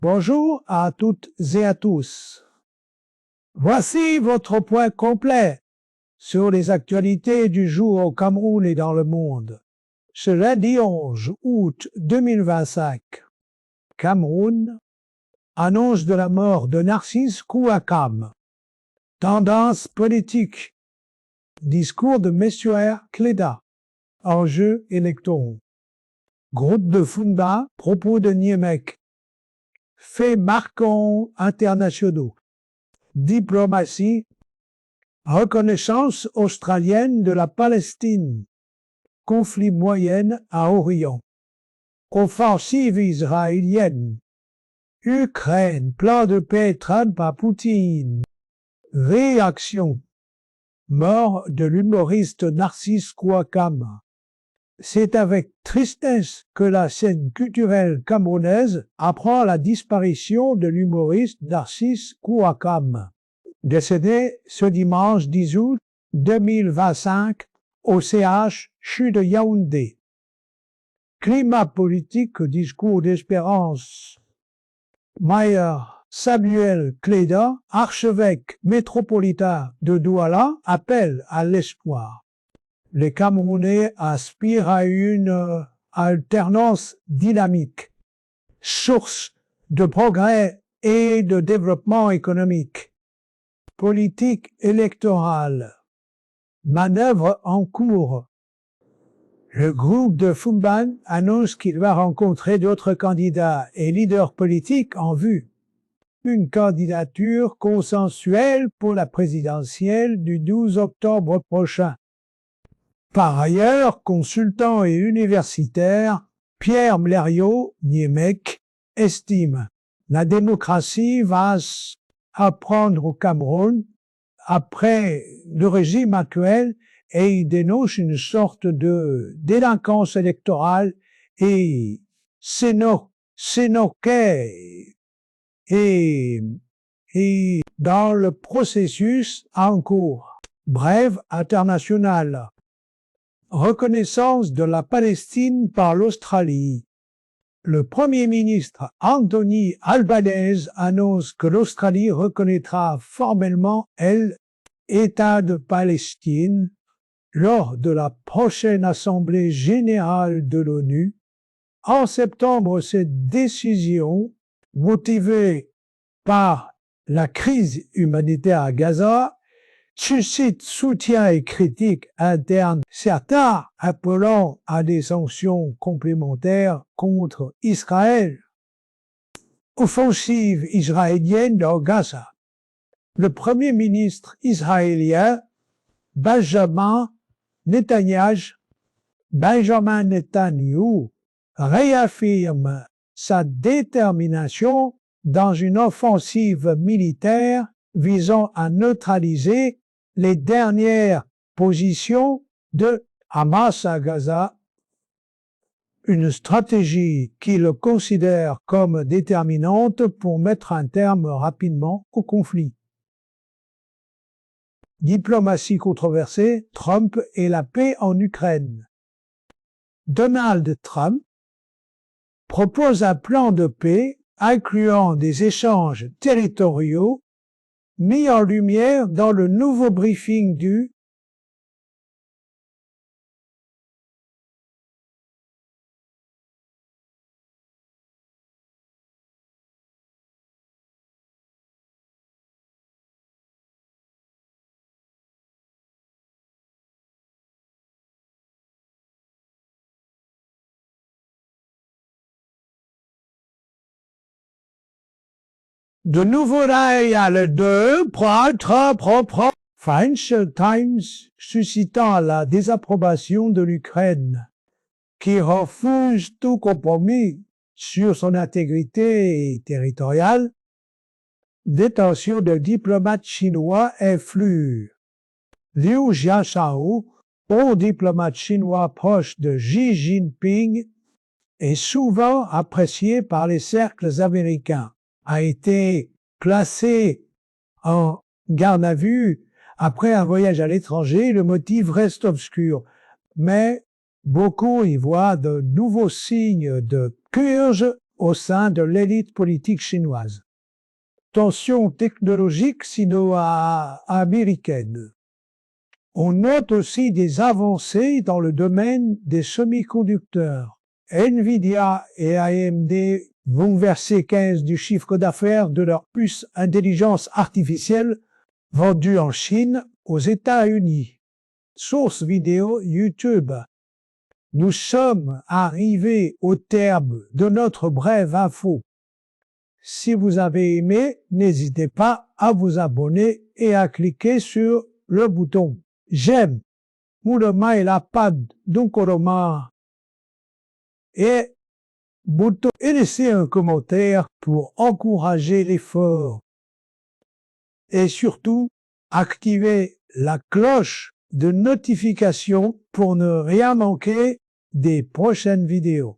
Bonjour à toutes et à tous. Voici votre point complet sur les actualités du jour au Cameroun et dans le monde. Ce lundi 11 août 2025, Cameroun, annonce de la mort de Narcisse Kouakam. Tendance politique. Discours de M. Kleda. Enjeux électoraux. Groupe de Funda, propos de Niemek. Faits marquants internationaux. Diplomatie. Reconnaissance australienne de la Palestine. Conflit moyen à Orient. Offensive israélienne. Ukraine, plan de paix Trump à Poutine. Réaction. Mort de l'humoriste Narcisse Kouakam. C'est avec tristesse que la scène culturelle camerounaise apprend la disparition de l'humoriste Narcisse Kouakam, décédé ce dimanche 10 août 2025 au CHU de Yaoundé. Climat politique, discours d'espérance. Maire Samuel Kleda, archevêque métropolitain de Douala, appelle à l'espoir. Les Camerounais aspirent à une alternance dynamique, source de progrès et de développement économique. Politique électorale. Manœuvre en cours. Le groupe de Fumban annonce qu'il va rencontrer d'autres candidats et leaders politiques en vue. Une candidature consensuelle pour la présidentielle du 12 octobre prochain. Par ailleurs, consultant et universitaire, Pierre Mlériot, Niemek, estime la démocratie va apprendre au Cameroun après le régime actuel et il dénonce une sorte de délinquance électorale et sénoquet et dans le processus en cours. Brève internationale. Reconnaissance de la Palestine par l'Australie. Le Premier ministre Anthony Albanese annonce que l'Australie reconnaîtra formellement l'État de Palestine lors de la prochaine Assemblée générale de l'ONU. En septembre, cette décision, motivée par la crise humanitaire à Gaza, suscite soutien et critique interne, certains appelant à des sanctions complémentaires contre Israël. Offensive israélienne dans Gaza. Le Premier ministre israélien Benjamin Netanyahu réaffirme sa détermination dans une offensive militaire visant à neutraliser les dernières positions de Hamas à Gaza, une stratégie qu'il considère comme déterminante pour mettre un terme rapidement au conflit. Diplomatie controversée, Trump et la paix en Ukraine. Donald Trump propose un plan de paix incluant des échanges territoriaux mis en lumière dans le nouveau briefing du de nouveau royal de Financial Times suscitant la désapprobation de l'Ukraine, qui refuse tout compromis sur son intégrité territoriale. Détention de diplomates chinois influent. Liu Jiashao, haut diplomate chinois proche de Xi Jinping, est souvent apprécié par les cercles américains, a été placé en garde à vue après un voyage à l'étranger. Le motif reste obscur, mais beaucoup y voient de nouveaux signes de purge au sein de l'élite politique chinoise. Tensions technologiques sino-américaines. On note aussi des avancées dans le domaine des semi-conducteurs. Nvidia et AMD vont verser 15 du chiffre d'affaires de leurs puces intelligence artificielle vendues en Chine aux États-Unis. Source vidéo YouTube. Nous sommes arrivés au terme de notre brève info. Si vous avez aimé, n'hésitez pas à vous abonner et à cliquer sur le bouton j'aime. Mulama et la pad d'Unkoroma. Et laissez un commentaire pour encourager l'effort. Et surtout, activez la cloche de notification pour ne rien manquer des prochaines vidéos.